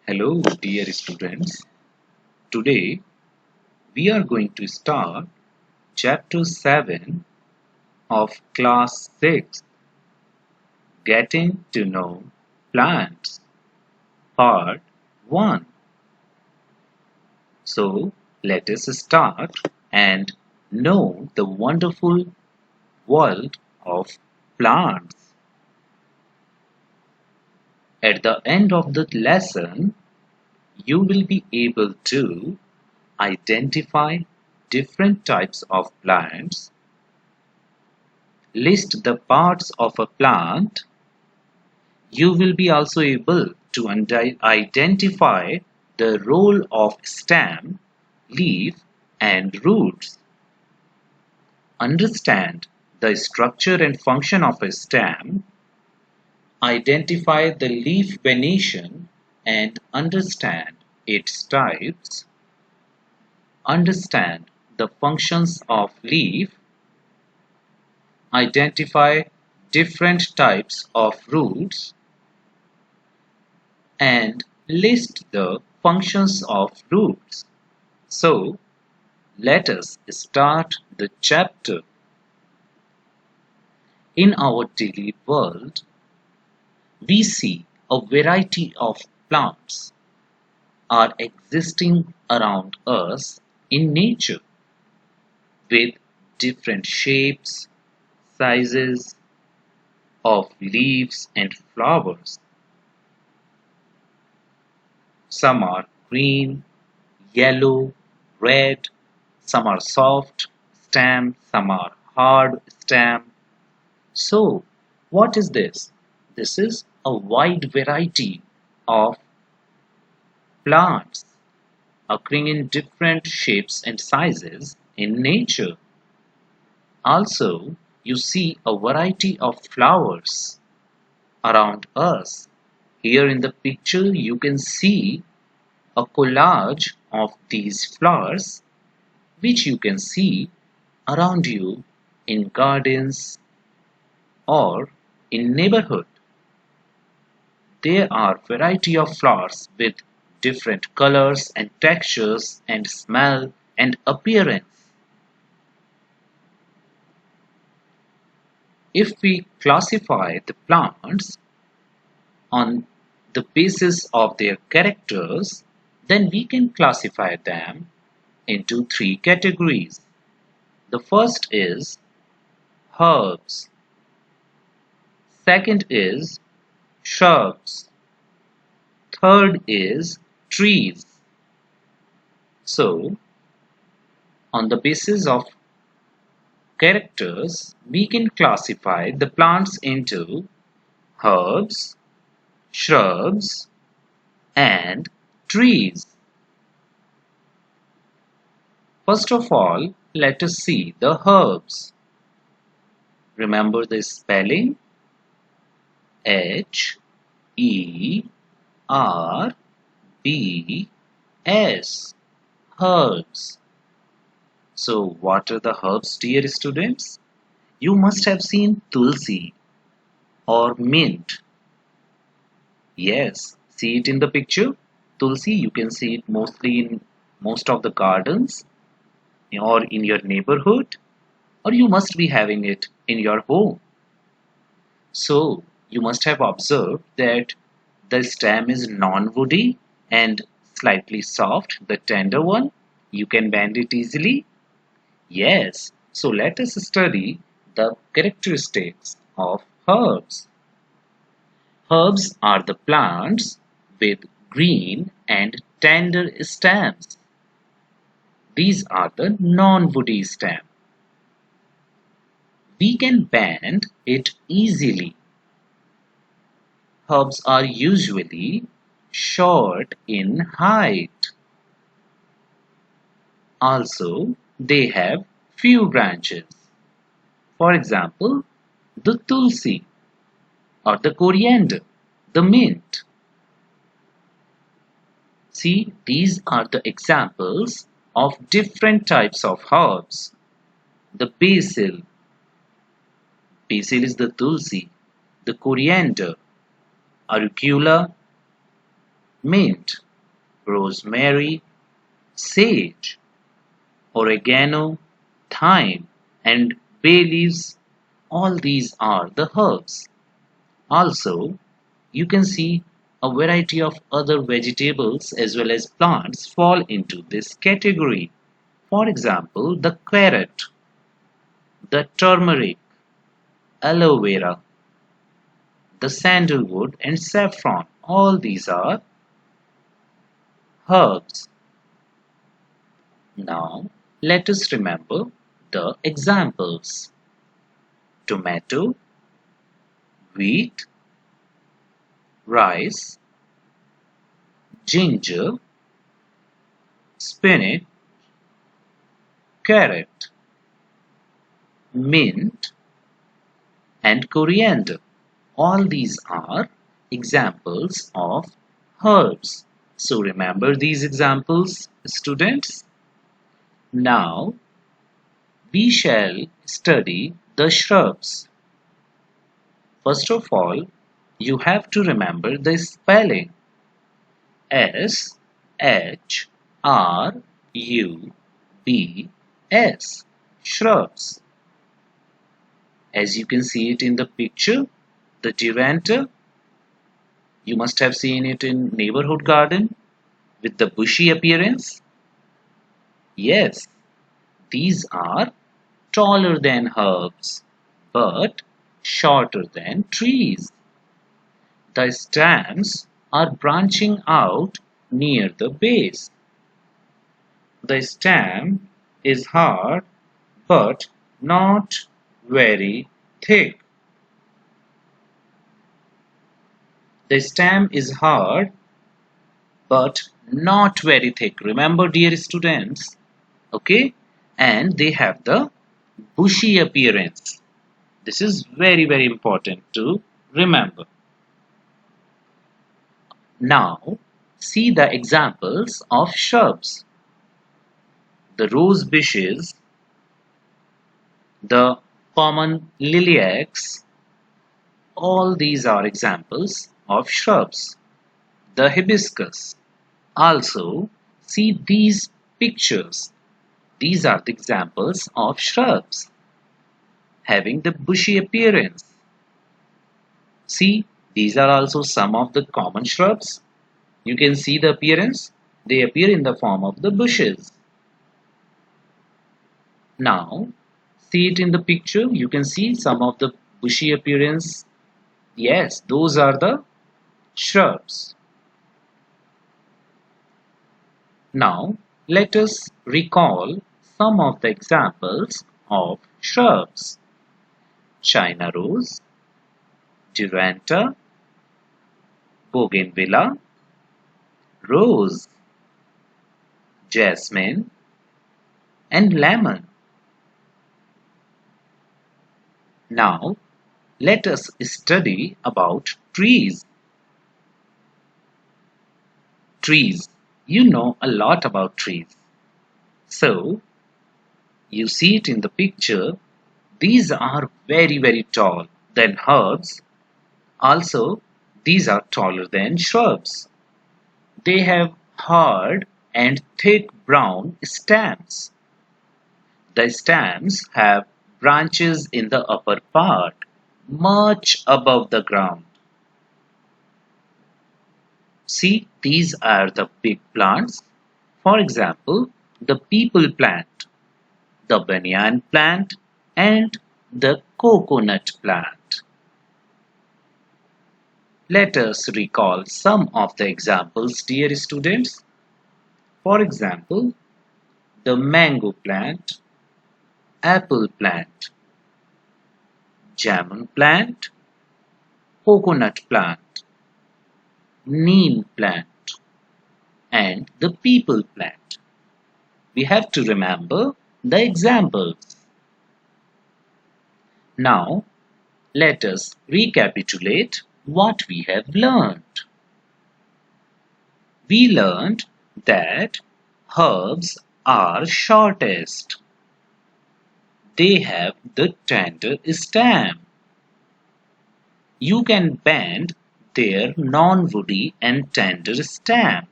Hello, dear students. Today we are going to start Chapter 7 of Class 6, Getting to Know Plants, Part 1. So, let us start and know the wonderful world of plants. At the end of the lesson, you will be able to identify different types of plants, list the parts of a plant. You will be also able to identify the role of stem, leaf, and roots. Understand the structure and function of a stem, identify the leaf venation and understand its types, understand the functions of leaf, identify different types of roots, and list the functions of roots. So, let us start the chapter. In our daily world, we see a variety of plants are existing around us in nature with different shapes, sizes of leaves and flowers. Some are green, yellow, red, some are soft stem, some are hard stem. So, what is this? This is a wide variety of plants occurring in different shapes and sizes in nature. Also, you see a variety of flowers around us. Here in the picture, you can see a collage of these flowers which you can see around you in gardens or in neighborhood. There are variety of flowers with different colors and textures and smell and appearance. If we classify the plants on the basis of their characters, then we can classify them into three categories. The first is herbs. Second is shrubs. Third is trees. So, on the basis of characters, we can classify the plants into herbs, shrubs, and trees. First of all, let us see the herbs. Remember the spelling? H-E-R-B-S. Herbs. So, what are the herbs, dear students? You must have seen tulsi or mint. Yes, see it in the picture. Tulsi, you can see it mostly in most of the gardens or in your neighborhood, or you must be having it in your home. So, you must have observed that the stem is non-woody and slightly soft, the tender one. You can bend it easily. Yes, so let us study the characteristics of herbs. Herbs are the plants with green and tender stems. These are the non-woody stem. We can bend it easily. Herbs are usually short in height. Also, they have few branches. For example, the tulsi or the coriander, the mint. See, these are the examples of different types of herbs. The basil. Basil is the tulsi. The coriander, auricula, mint, rosemary, sage, oregano, thyme, and bay leaves. All these are the herbs. Also, you can see a variety of other vegetables as well as plants fall into this category. For example, the carrot, the turmeric, aloe vera, the sandalwood, and saffron. All these are herbs. Now, let us remember the examples: tomato, wheat, rice, ginger, spinach, carrot, mint, and coriander. All these are examples of herbs. So remember these examples, students. Now we shall study the shrubs. First of all, you have to remember the spelling: S H R U B S, shrubs. As you can see it in the picture, the Duranta, you must have seen it in neighborhood garden with the bushy appearance. Yes, these are taller than herbs, but shorter than trees. The stems are branching out near the base. The stem is hard but not very thick. The stem is hard but not very thick. Remember, dear students, okay? And they have the bushy appearance. This is very, very important to remember. Now, see the examples of shrubs: the rose bushes, the common lilacs. All these are examples of shrubs. The hibiscus. Also, see these pictures. These are the examples of shrubs having the bushy appearance. See, these are also some of the common shrubs. You can see the appearance. They appear in the form of the bushes. Now, see it in the picture. You can see some of the bushy appearance. Yes, those are the shrubs. Now, let us recall some of the examples of shrubs: China rose, Duranta, bougainvillea, rose, jasmine, and lemon. Now, let us study about trees. Trees. You know a lot about trees. So, you see it in the picture. These are very, very tall than herbs. Also, these are taller than shrubs. They have hard and thick brown stems. The stems have branches in the upper part, much above the ground. See, these are the big plants. For example, the peepal plant, the banyan plant, and the coconut plant. Let us recall some of the examples, dear students. For example, the mango plant, apple plant, jamun plant, coconut plant, neem plant, and the peepal plant. We have to remember the examples. Now, let us recapitulate what we have learned. We learned that herbs are shortest. They have the tender stem. You can bend their non-woody and tender stem.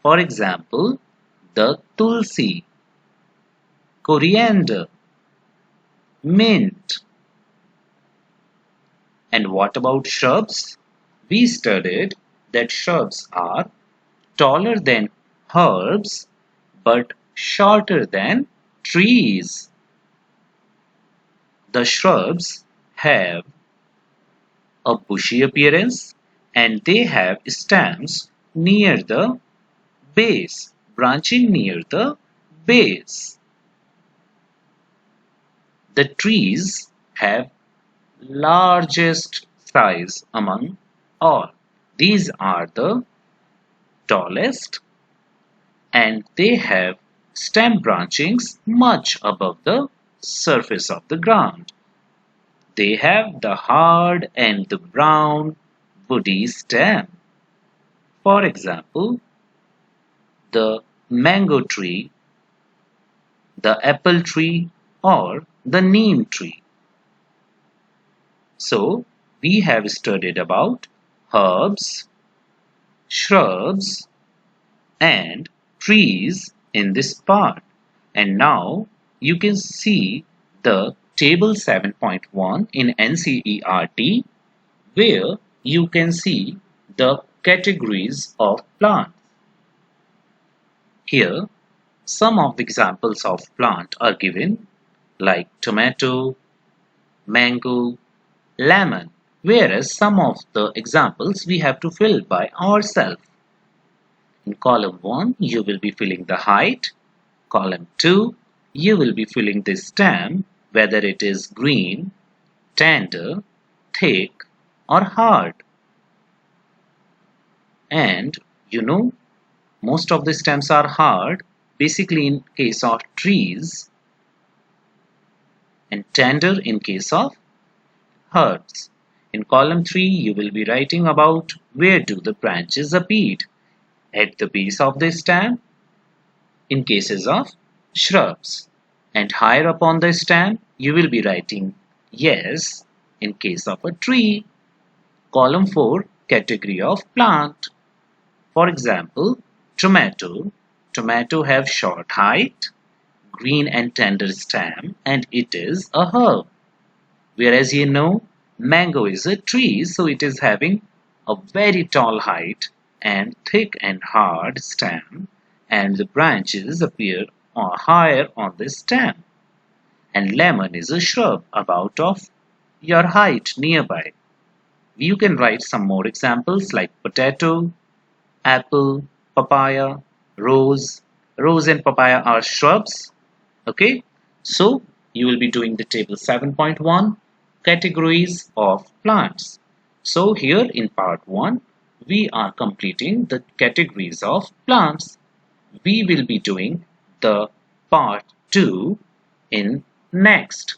For example, the tulsi, coriander, mint. And what about shrubs? We studied that shrubs are taller than herbs but shorter than trees. The shrubs have a bushy appearance and they have stems near the base, branching near the base. The trees have largest size among all. These are the tallest and they have stem branchings much above the surface of the ground. They have the hard and the brown woody stem. For example, the mango tree, the apple tree, or the neem tree. So, we have studied about herbs, shrubs, and trees in this part. And now you can see the table 7.1 in NCERT where you can see the categories of plants. Here, some of the examples of plant are given like tomato, mango, lemon, whereas some of the examples we have to fill by ourselves. In column 1, you will be filling the height. Column 2, you will be filling the stem, whether it is green, tender, thick, or hard. And you know, most of the stems are hard, basically in case of trees, and tender in case of herbs. In column 3, you will be writing about where do the branches appear. At the base of the stem, in cases of shrubs. And higher up on the stem, you will be writing yes in case of a tree. Column 4, category of plant. For example, tomato. Tomato have short height, green and tender stem, and it is a herb. Whereas you know, mango is a tree, so it is having a very tall height and thick and hard stem, and the branches appear higher on the stem. And lemon is a shrub about of your height nearby. You can write some more examples like potato, apple, papaya, rose. Rose and papaya are shrubs. Okay, so you will be doing the table 7.1 categories of plants. So here in part 1, we are completing the categories of plants. We will be doing the part 2 in next.